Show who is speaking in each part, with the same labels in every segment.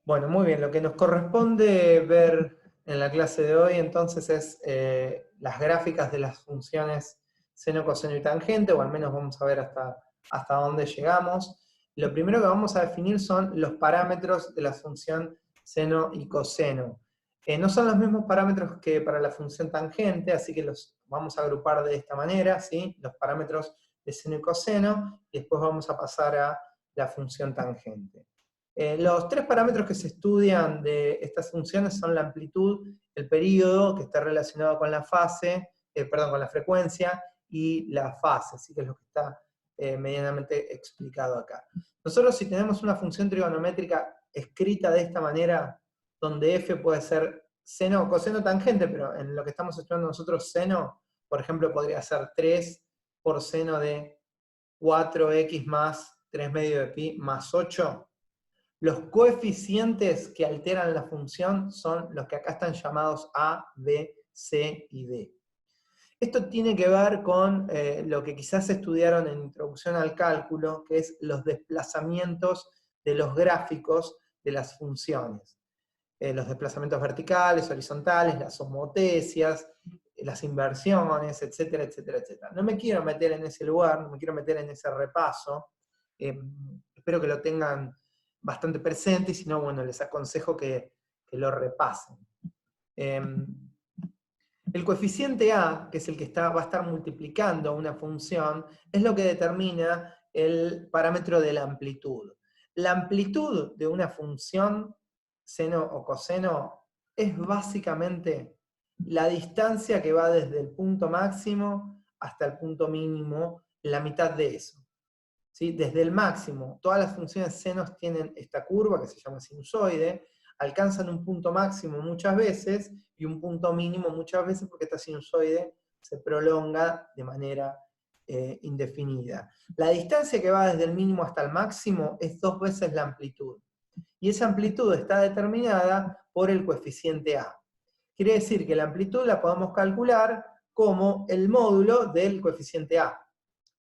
Speaker 1: Bueno, muy bien. Lo que nos corresponde ver en la clase de hoy entonces es las gráficas de las funciones seno, coseno y tangente, o al menos vamos a ver hasta dónde llegamos. Lo primero que vamos a definir son los parámetros de la función seno y coseno. No son los mismos parámetros que para la función tangente, así que los vamos a agrupar de esta manera, ¿sí? Los parámetros de seno y coseno, y después vamos a pasar a la función tangente. Los tres parámetros que se estudian de estas funciones son la amplitud, el período, que está relacionado con la fase, con la frecuencia, y la fase, así que es lo que está medianamente explicado acá. Nosotros, si tenemos una función trigonométrica escrita de esta manera, donde f puede ser seno o coseno tangente, pero en lo que estamos estudiando nosotros seno, por ejemplo, podría ser 3 por seno de 4x más 3 medio de pi más 8. Los coeficientes que alteran la función son los que acá están llamados A, B, C y D. Esto tiene que ver con lo que quizás estudiaron en Introducción al Cálculo, que es los desplazamientos de los gráficos de las funciones. Los desplazamientos verticales, horizontales, las homotesias, las inversiones, etcétera, etcétera, etcétera. No me quiero meter en ese lugar, no me quiero meter en ese repaso. Espero que lo tengan bastante presente, y si no, bueno, les aconsejo que lo repasen. El coeficiente A, que es el que va a estar multiplicando una función, es lo que determina el parámetro de la amplitud. La amplitud de una función, seno o coseno, es básicamente la distancia que va desde el punto máximo hasta el punto mínimo, la mitad de eso. ¿Sí? Desde el máximo, todas las funciones senos tienen esta curva que se llama sinusoide, alcanzan un punto máximo muchas veces y un punto mínimo muchas veces, porque esta sinusoide se prolonga de manera indefinida. La distancia que va desde el mínimo hasta el máximo es 2 veces la amplitud. Y esa amplitud está determinada por el coeficiente A. Quiere decir que la amplitud la podemos calcular como el módulo del coeficiente A.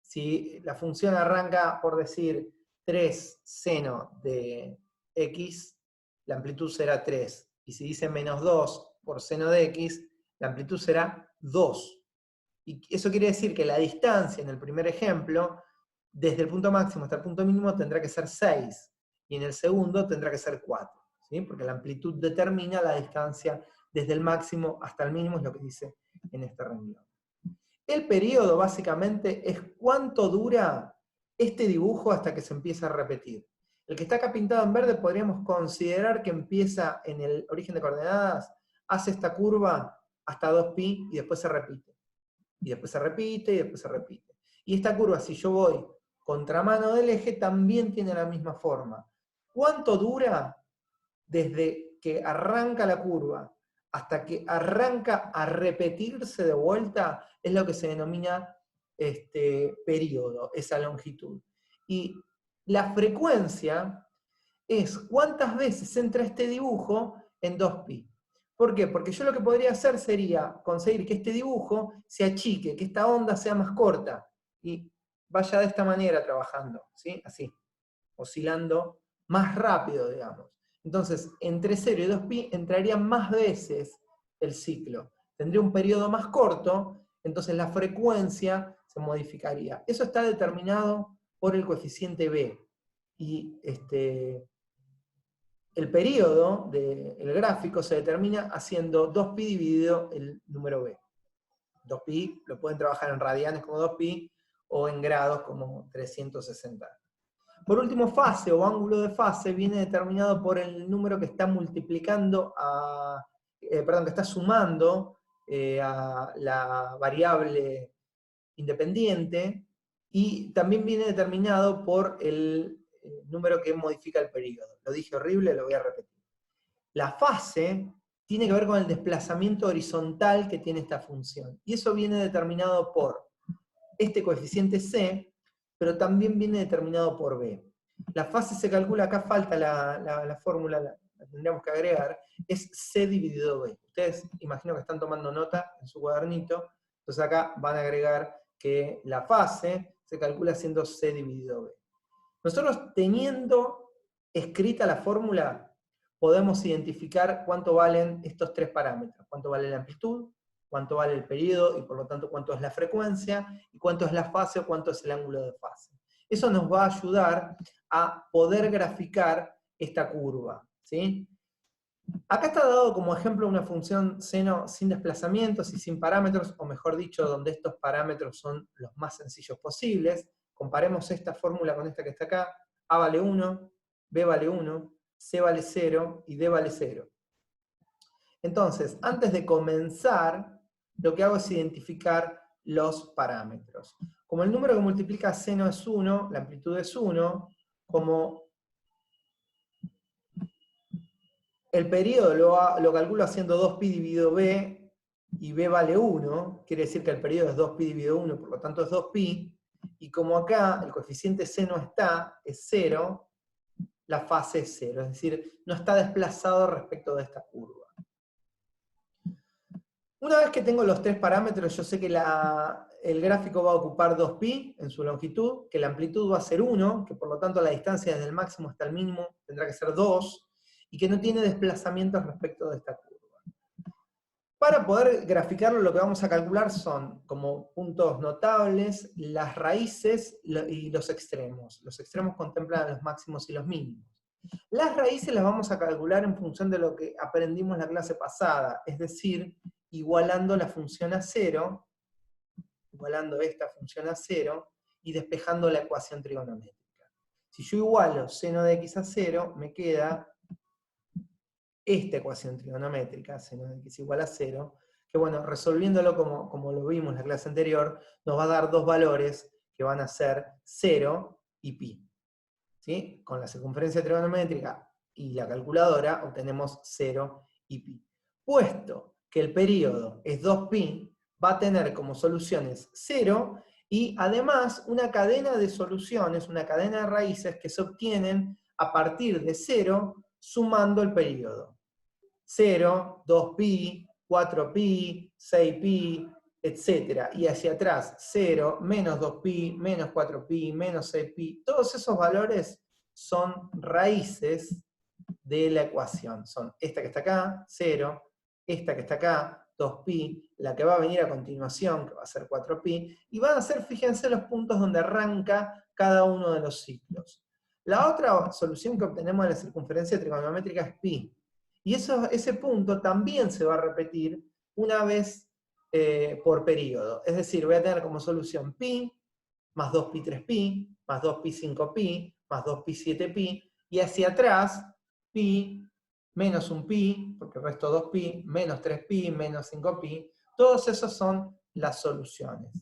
Speaker 1: Si la función arranca por decir 3 seno de x, la amplitud será 3. Y si dice menos 2 por seno de x, la amplitud será 2. Y eso quiere decir que la distancia en el primer ejemplo, desde el punto máximo hasta el punto mínimo, tendrá que ser 6. Y en el segundo tendrá que ser 4. ¿Sí? Porque la amplitud determina la distancia desde el máximo hasta el mínimo, es lo que dice en este renglón. El periodo, básicamente, es cuánto dura este dibujo hasta que se empieza a repetir. El que está acá pintado en verde podríamos considerar que empieza en el origen de coordenadas, hace esta curva hasta 2pi y después se repite. Y después se repite y después se repite. Y esta curva, si yo voy contramano del eje, también tiene la misma forma. ¿Cuánto dura desde que arranca la curva hasta que arranca a repetirse de vuelta? Es lo que se denomina periodo, esa longitud. Y la frecuencia es cuántas veces entra este dibujo en 2pi. ¿Por qué? Porque yo lo que podría hacer sería conseguir que este dibujo se achique, que esta onda sea más corta, y vaya de esta manera trabajando, ¿sí? Así, oscilando más rápido, digamos. Entonces, entre 0 y 2pi entraría más veces el ciclo. Tendría un periodo más corto, entonces la frecuencia se modificaría. Eso está determinado por el coeficiente B. Y el periodo del gráfico se determina haciendo 2pi dividido el número B. 2pi lo pueden trabajar en radianes como 2pi o en grados como 360. Por último, fase o ángulo de fase viene determinado por el número que está multiplicando que está sumando a la variable independiente, y también viene determinado por el número que modifica el periodo. Lo dije horrible, lo voy a repetir. La fase tiene que ver con el desplazamiento horizontal que tiene esta función, y eso viene determinado por este coeficiente C, pero también viene determinado por B. La fase se calcula, acá falta la fórmula, la tendríamos que agregar, es C dividido B. Ustedes imagino que están tomando nota en su cuadernito, entonces acá van a agregar que la fase se calcula siendo C dividido B. Nosotros, teniendo escrita la fórmula, podemos identificar cuánto valen estos tres parámetros. Cuánto vale la amplitud, cuánto vale el periodo, y por lo tanto cuánto es la frecuencia, y cuánto es la fase o cuánto es el ángulo de fase. Eso nos va a ayudar a poder graficar esta curva, ¿sí? Acá está dado como ejemplo una función seno sin desplazamientos y sin parámetros, o mejor dicho, donde estos parámetros son los más sencillos posibles. Comparemos esta fórmula con esta que está acá. A vale 1, B vale 1, C vale 0 y D vale 0. Entonces, antes de comenzar, lo que hago es identificar los parámetros. Como el número que multiplica seno es 1, la amplitud es 1, como el periodo lo calculo haciendo 2pi dividido b, y b vale 1, quiere decir que el periodo es 2pi dividido 1, por lo tanto es 2pi, y como acá el coeficiente c no está, es 0, la fase es 0, es decir, no está desplazado respecto de esta curva. Una vez que tengo los tres parámetros, yo sé que el gráfico va a ocupar 2pi en su longitud, que la amplitud va a ser 1, que por lo tanto la distancia desde el máximo hasta el mínimo tendrá que ser 2, y que no tiene desplazamientos respecto de esta curva. Para poder graficarlo, lo que vamos a calcular son, como puntos notables, las raíces y los extremos. Los extremos contemplan los máximos y los mínimos. Las raíces las vamos a calcular en función de lo que aprendimos la clase pasada, es decir, igualando la función a 0, igualando esta función a 0, y despejando la ecuación trigonométrica. Si yo igualo seno de x a 0, me queda esta ecuación trigonométrica, seno de x igual a 0, que bueno, resolviéndolo como lo vimos en la clase anterior, nos va a dar dos valores que van a ser 0 y pi. ¿Sí? Con la circunferencia trigonométrica y la calculadora obtenemos 0 y pi. Puesto que el periodo es 2pi, va a tener como soluciones 0 y además una cadena de soluciones, una cadena de raíces que se obtienen a partir de 0 sumando el periodo. 0, 2pi, 4pi, 6pi, etc. Y hacia atrás, 0, menos 2pi, menos 4pi, menos 6pi. Todos esos valores son raíces de la ecuación. Son esta que está acá, 0, esta que está acá, 2pi, la que va a venir a continuación, que va a ser 4pi, y van a ser, fíjense, los puntos donde arranca cada uno de los ciclos. La otra solución que obtenemos de la circunferencia trigonométrica es pi. Y ese punto también se va a repetir una vez por periodo. Es decir, voy a tener como solución pi, más 2pi 3pi, más 2pi 5pi, más 2pi 7pi, y hacia atrás, pi, menos un pi, porque el resto 2pi, menos 3pi, menos 5pi, todos esos son las soluciones.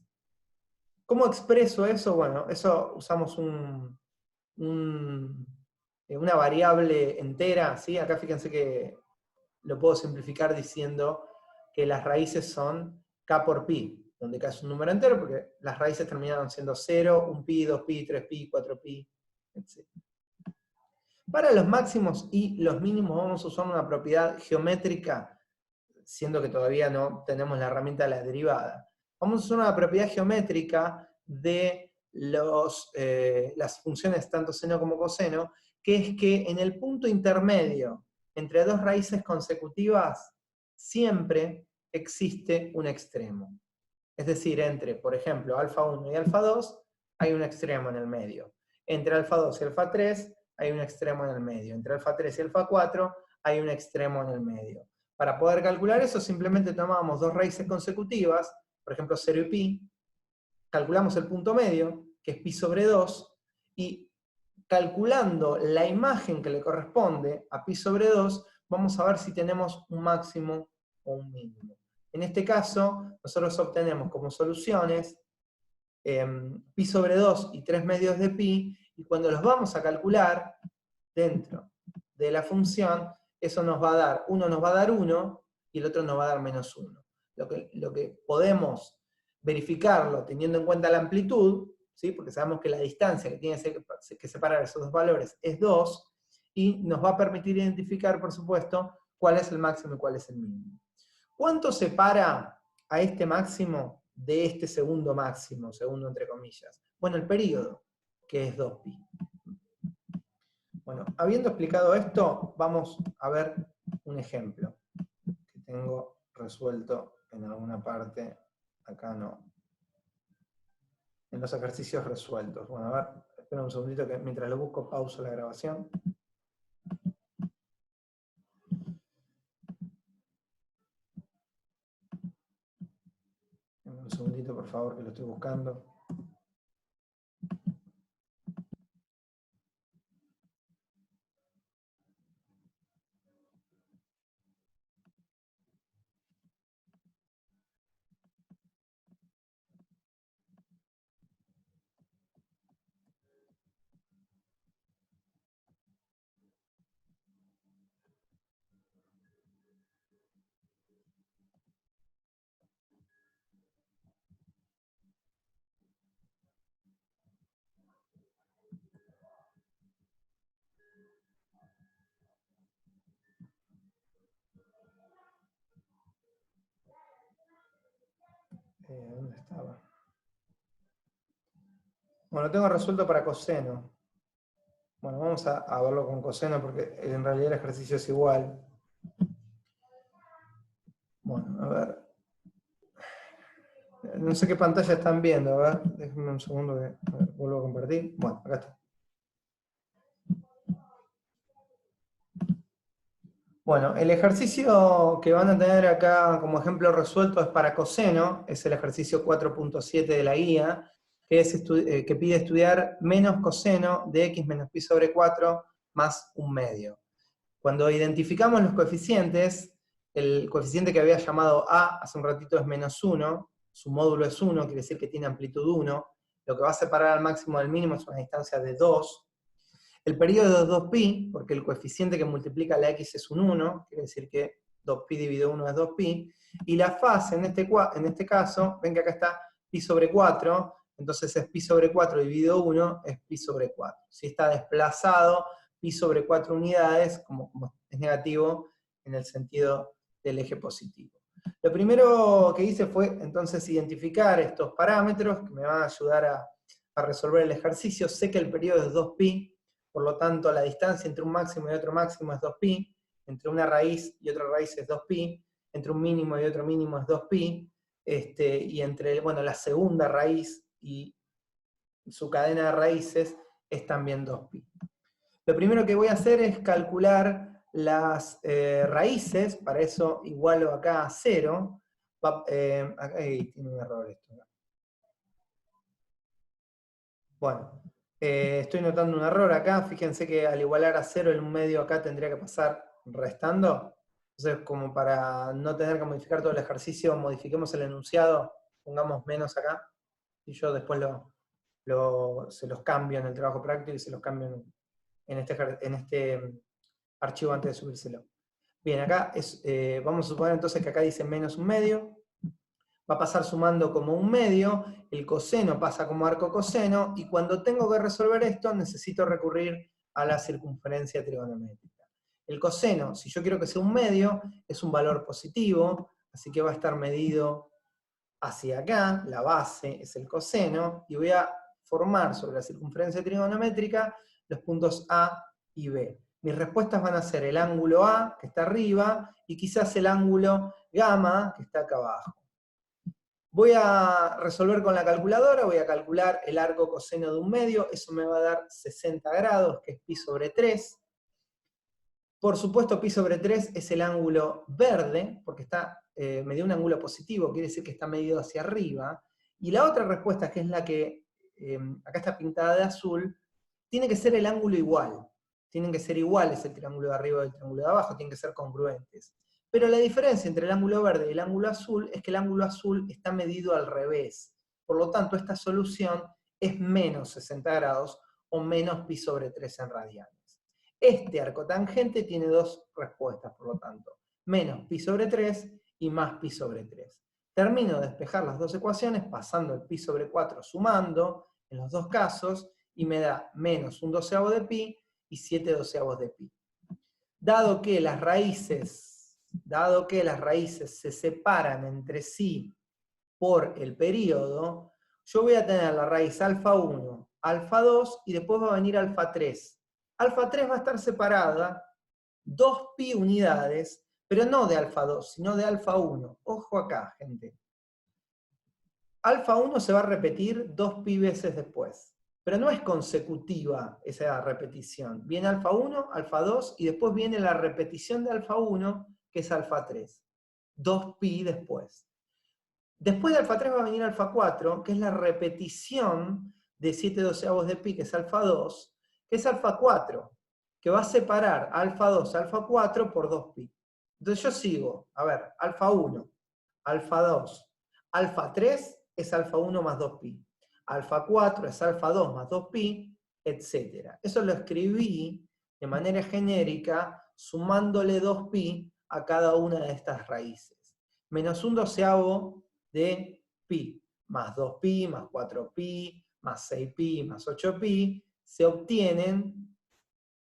Speaker 1: ¿Cómo expreso eso? Bueno, eso usamos una variable entera, ¿sí? Acá fíjense que lo puedo simplificar diciendo que las raíces son k por pi, donde k es un número entero, porque las raíces terminaron siendo 0, 1pi, 2pi, 3pi, 4pi, etc. Para los máximos y los mínimos vamos a usar una propiedad geométrica, siendo que todavía no tenemos la herramienta de la derivada. Vamos a usar una propiedad geométrica de las funciones tanto seno como coseno, que es que en el punto intermedio entre dos raíces consecutivas siempre existe un extremo. Es decir, entre, por ejemplo, alfa 1 y alfa 2 hay un extremo en el medio. Entre alfa 2 y alfa 3 hay un extremo en el medio. Entre alfa 3 y alfa 4 hay un extremo en el medio. Para poder calcular eso simplemente tomamos dos raíces consecutivas, por ejemplo 0 y pi, calculamos el punto medio, que es pi sobre 2, y calculando la imagen que le corresponde a pi sobre 2, vamos a ver si tenemos un máximo o un mínimo. En este caso, nosotros obtenemos como soluciones pi sobre 2 y 3 medios de pi, y cuando los vamos a calcular dentro de la función, eso nos va a dar, uno nos va a dar 1 y el otro nos va a dar menos 1. Lo que podemos verificarlo teniendo en cuenta la amplitud, ¿sí? Porque sabemos que la distancia que tiene que separar esos dos valores es 2, y nos va a permitir identificar, por supuesto, cuál es el máximo y cuál es el mínimo. ¿Cuánto separa a este máximo de este segundo máximo, segundo entre comillas? Bueno, el periodo, que es 2pi. Bueno, habiendo explicado esto, vamos a ver un ejemplo que tengo resuelto en alguna parte. Acá no. En los ejercicios resueltos. Bueno, a ver, espera un segundito que mientras lo busco pauso la grabación. Un segundito, por favor, que lo estoy buscando. ¿Dónde estaba? Bueno, lo tengo resuelto para coseno. Bueno, vamos a verlo con coseno porque en realidad el ejercicio es igual. Bueno, a ver. No sé qué pantalla están viendo, a ver. Déjenme un segundo que vuelvo a compartir. Bueno, acá está. Bueno, el ejercicio que van a tener acá como ejemplo resuelto es para coseno, es el ejercicio 4.7 de la guía, que pide estudiar menos coseno de x menos pi sobre 4 más un medio. Cuando identificamos los coeficientes, el coeficiente que había llamado a hace un ratito es menos 1, su módulo es 1, quiere decir que tiene amplitud 1, lo que va a separar al máximo del mínimo es una distancia de 2. El periodo es 2pi, porque el coeficiente que multiplica la x es un 1, quiere decir que 2pi dividido 1 es 2pi, y la fase en este caso, ven que acá está pi sobre 4, entonces es pi sobre 4 dividido 1 es pi sobre 4. Si está desplazado pi sobre 4 unidades, como es negativo en el sentido del eje positivo. Lo primero que hice fue entonces identificar estos parámetros que me van a ayudar a resolver el ejercicio. Sé que el periodo es 2pi, por lo tanto la distancia entre un máximo y otro máximo es 2pi, entre una raíz y otra raíz es 2pi, entre un mínimo y otro mínimo es 2pi, y entre la segunda raíz y su cadena de raíces es también 2pi. Lo primero que voy a hacer es calcular las raíces, para eso igualo acá a 0. Ahí tiene un error esto. Bueno, estoy notando un error acá, fíjense que al igualar a 0 el medio acá tendría que pasar restando. Entonces, como para no tener que modificar todo el ejercicio, modifiquemos el enunciado, pongamos menos acá, y yo después se los cambio en el trabajo práctico y se los cambio en este archivo antes de subírselo. Bien, acá vamos a suponer entonces que acá dice menos un medio, va a pasar sumando como un medio, el coseno pasa como arco coseno, y cuando tengo que resolver esto necesito recurrir a la circunferencia trigonométrica. El coseno, si yo quiero que sea un medio, es un valor positivo, así que va a estar medido hacia acá, la base es el coseno, y voy a formar sobre la circunferencia trigonométrica los puntos A y B. Mis respuestas van a ser el ángulo A, que está arriba, y quizás el ángulo gamma, que está acá abajo. Voy a resolver con la calculadora, voy a calcular el arco coseno de un medio, eso me va a dar 60 grados, que es pi sobre 3. Por supuesto, pi sobre 3 es el ángulo verde, porque me dio un ángulo positivo, quiere decir que está medido hacia arriba. Y la otra respuesta, que es la que acá está pintada de azul, tiene que ser el ángulo igual. Tienen que ser iguales el triángulo de arriba y el triángulo de abajo, tienen que ser congruentes. Pero la diferencia entre el ángulo verde y el ángulo azul es que el ángulo azul está medido al revés. Por lo tanto, esta solución es menos 60 grados o menos pi sobre 3 en radianes. Este arco tangente tiene dos respuestas, por lo tanto. Menos pi sobre 3 y más pi sobre 3. Termino de despejar las dos ecuaciones pasando el pi sobre 4 sumando en los dos casos y me da menos un doceavo de pi y 7 doceavos de pi. Dado que las raíces se separan entre sí por el periodo, yo voy a tener la raíz alfa 1, alfa 2 y después va a venir alfa 3. alfa 3 va a estar separada 2pi unidades, pero no de alfa 2, sino de alfa 1. Ojo acá, gente. Alfa 1 se va a repetir 2pi veces después, pero no es consecutiva esa repetición. Viene alfa 1, alfa 2, y después viene la repetición de alfa 1, que es alfa 3. 2pi después. Después de alfa 3 va a venir alfa 4, que es la repetición de 7/12 de pi, que es alfa 2, que es alfa 4, que va a separar alfa 2, alfa 4 por 2pi. Entonces yo sigo, a ver, alfa 1, alfa 2, alfa 3 es alfa 1 más 2pi, alfa 4 es alfa 2 más 2pi, etc. Eso lo escribí de manera genérica, sumándole 2pi a cada una de estas raíces. Menos 1/12 de pi, más 2pi, más 4pi, más 6pi, más 8pi, se obtienen,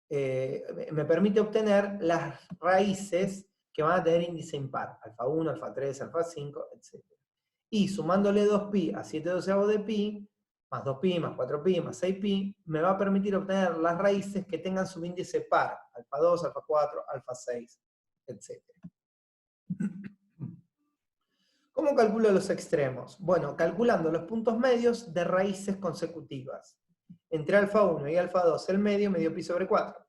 Speaker 1: me permite obtener las raíces que van a tener índice impar, alfa 1, alfa 3, alfa 5, etc. Y sumándole 2pi a 7/12 de pi, más 2pi, más 4pi, más 6pi, me va a permitir obtener las raíces que tengan subíndice par, alfa 2, alfa 4, alfa 6, etc. ¿Cómo calculo los extremos? Bueno, calculando los puntos medios de raíces consecutivas. Entre alfa 1 y alfa 2, el medio pi sobre 4.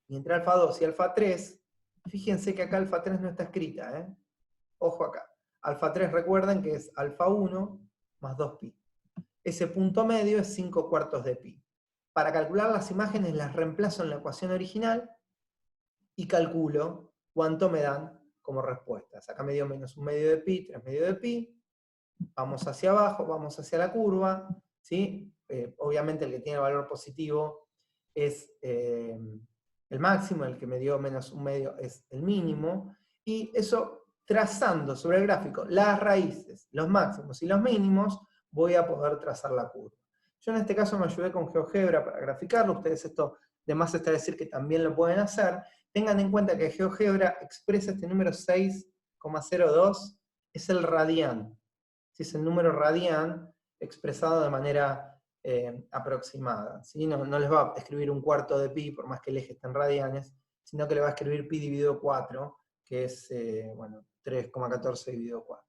Speaker 1: Y entre alfa 2 y alfa 3, fíjense que acá alfa 3 no está escrita, ¿eh? Ojo acá. Alfa 3 recuerden que es alfa 1 más 2pi. Ese punto medio es 5/4 de pi. Para calcular las imágenes las reemplazo en la ecuación original y calculo cuánto me dan como respuestas. Acá me dio menos 1/2 de pi, 3/2 de pi. Vamos hacia abajo, vamos hacia la curva, ¿sí? Obviamente el que tiene el valor positivo es el máximo, el que me dio menos 1/2 es el mínimo, y eso trazando sobre el gráfico las raíces, los máximos y los mínimos, voy a poder trazar la curva. Yo en este caso me ayudé con GeoGebra para graficarlo, ustedes esto de más está decir que también lo pueden hacer. Tengan en cuenta que GeoGebra expresa este número 6,02, es el radián. Es el número radián expresado de manera aproximada. ¿Sí? No les va a escribir 1/4 de pi, por más que el eje esté en radianes, sino que le va a escribir pi dividido 4, que es 3,14 dividido 4.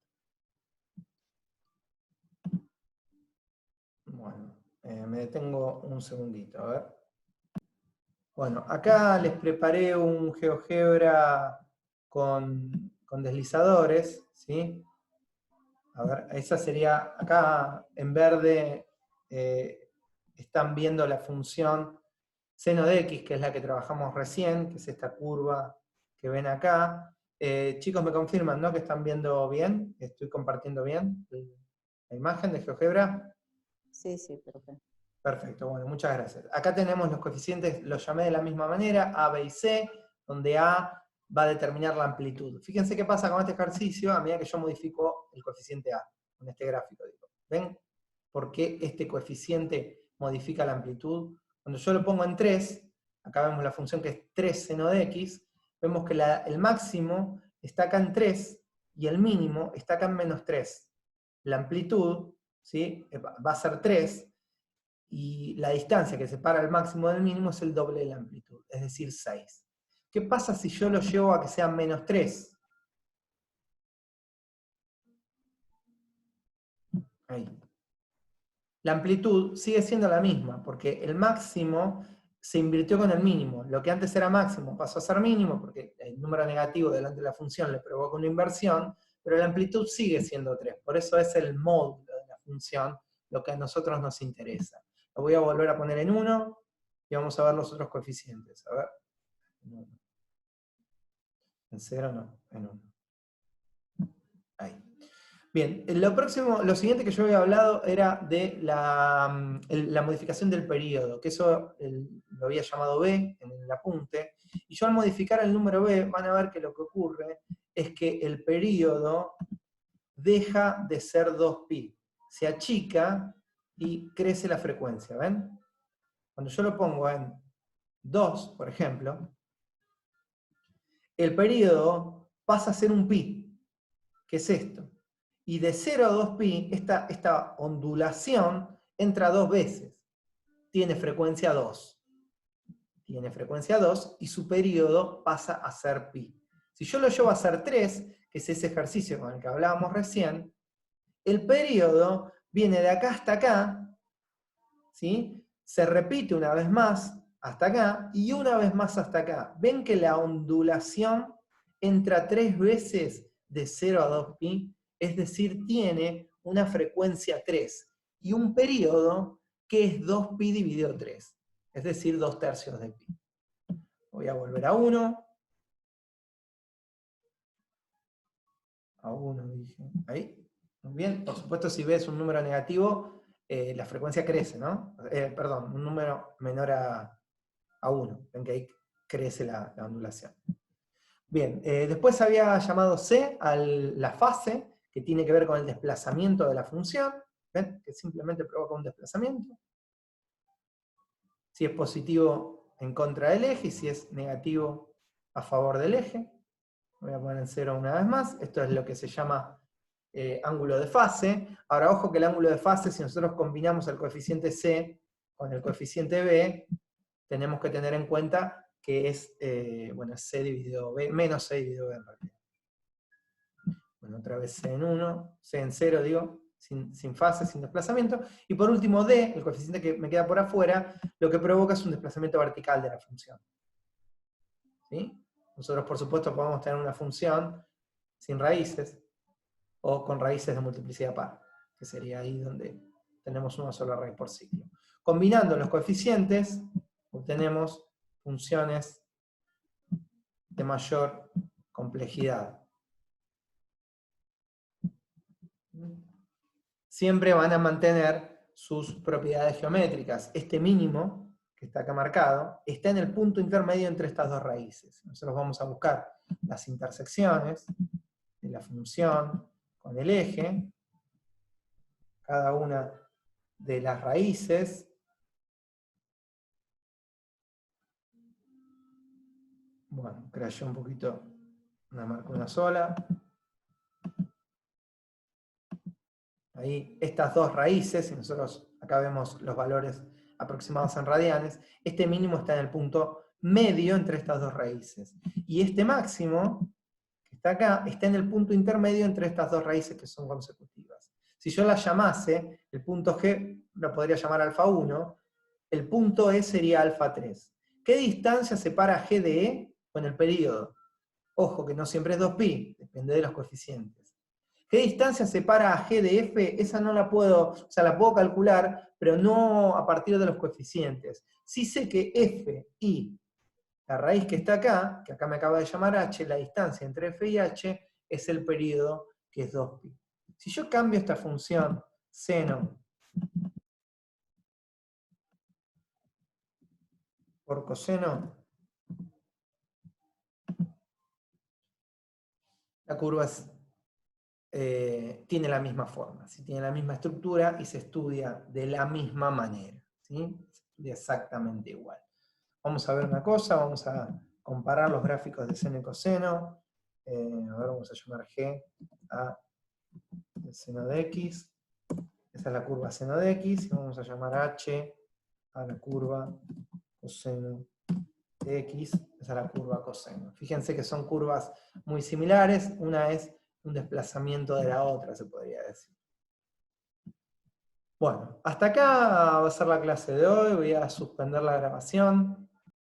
Speaker 1: Bueno, me detengo un segundito, a ver. Bueno, acá les preparé un GeoGebra con deslizadores, ¿sí? A ver, esa sería, acá en verde están viendo la función seno de x, que es la que trabajamos recién, que es esta curva que ven acá. Chicos, me confirman, ¿no? Que están viendo bien, estoy compartiendo bien la imagen de GeoGebra.
Speaker 2: Sí, sí, perfecto.
Speaker 1: Perfecto, bueno, muchas gracias. Acá tenemos los coeficientes, los llamé de la misma manera, A, B y C, donde A va a determinar la amplitud. Fíjense qué pasa con este ejercicio a medida que yo modifico el coeficiente A, con este gráfico, digo. ¿Ven por qué este coeficiente modifica la amplitud? Cuando yo lo pongo en 3, acá vemos la función que es 3 seno de x, vemos que el máximo está acá en 3 y el mínimo está acá en menos 3. La amplitud, ¿sí? Va a ser 3, y la distancia que separa el máximo del mínimo es el doble de la amplitud, es decir, 6. ¿Qué pasa si yo lo llevo a que sea menos 3? Ahí. La amplitud sigue siendo la misma, porque el máximo se invirtió con el mínimo. Lo que antes era máximo pasó a ser mínimo, porque el número negativo delante de la función le provoca una inversión, pero la amplitud sigue siendo 3. Por eso es el módulo de la función lo que a nosotros nos interesa. Lo voy a volver a poner en 1 y vamos a ver los otros coeficientes. A ver. En 0 no, en 1. Ahí. Bien, lo siguiente que yo había hablado era de la modificación del periodo, que eso lo había llamado B en el apunte, y yo al modificar el número B van a ver que lo que ocurre es que el periodo deja de ser 2pi, se achica y crece la frecuencia, ¿ven? Cuando yo lo pongo en 2, por ejemplo, el periodo pasa a ser un pi, que es esto. Y de 0 a 2pi, esta ondulación entra 2 veces. Tiene frecuencia 2. tiene frecuencia 2 y su periodo pasa a ser pi. Si yo lo llevo a ser 3, que es ese ejercicio con el que hablábamos recién, el periodo viene de acá hasta acá, ¿sí? Se repite una vez más hasta acá y una vez más hasta acá. ¿Ven que la ondulación entra 3 veces de 0 a 2pi? Es decir, tiene una frecuencia 3 y un periodo que es 2pi dividido 3, es decir, 2/3 de pi. Voy a volver a 1. A 1 dije. Ahí. Muy bien. Por supuesto, si ves un número negativo, la frecuencia crece, ¿no? Perdón, un número menor a 1. Ven que ahí crece la ondulación. Bien, después había llamado C a la fase, que tiene que ver con el desplazamiento de la función. ¿Ven? Que simplemente provoca un desplazamiento. Si es positivo en contra del eje y si es negativo a favor del eje. Voy a poner en 0 una vez más. Esto es lo que se llama ángulo de fase. Ahora, ojo que el ángulo de fase, si nosotros combinamos el coeficiente C con el coeficiente B, tenemos que tener en cuenta que es, bueno, C dividido B, menos C dividido B en realidad. Bueno, otra vez C en 1, C en 0, digo, sin fase, sin desplazamiento. Y por último, D, el coeficiente que me queda por afuera, lo que provoca es un desplazamiento vertical de la función. ¿Sí? Nosotros, por supuesto, podemos tener una función sin raíces, o con raíces de multiplicidad par, que sería ahí donde tenemos una sola raíz por ciclo. Combinando los coeficientes, obtenemos funciones de mayor complejidad. Siempre van a mantener sus propiedades geométricas. Este mínimo, que está acá marcado, está en el punto intermedio entre estas dos raíces. Nosotros vamos a buscar las intersecciones de la función con el eje, cada una de las raíces. Bueno, crayó un poquito, una sola. Ahí, estas dos raíces, y nosotros acá vemos los valores aproximados en radianes, este mínimo está en el punto medio entre estas dos raíces. Y este máximo, que está acá, está en el punto intermedio entre estas dos raíces que son consecutivas. Si yo la llamase, el punto G lo podría llamar alfa 1, el punto E sería alfa 3. ¿Qué distancia separa G de E con el periodo? Ojo, que no siempre es 2pi, depende de los coeficientes. ¿Qué distancia separa a G de F? Esa no la puedo, o sea, la puedo calcular, pero no a partir de los coeficientes. Sí sé que F y la raíz que está acá, que acá me acaba de llamar H, la distancia entre F y H es el periodo, que es 2pi. Si yo cambio esta función seno por coseno, la curva tiene la misma forma, ¿sí? Tiene la misma estructura y se estudia de la misma manera, ¿sí? Se estudia exactamente igual. Vamos a ver una cosa, vamos a comparar los gráficos de seno y coseno. A ver, vamos a llamar G a el seno de X. Esa es la curva seno de X. Y vamos a llamar H a la curva coseno de X. Esa es la curva coseno. Fíjense que son curvas muy similares. Una es un desplazamiento de la otra, se podría decir. Bueno, hasta acá va a ser la clase de hoy. Voy a suspender la grabación.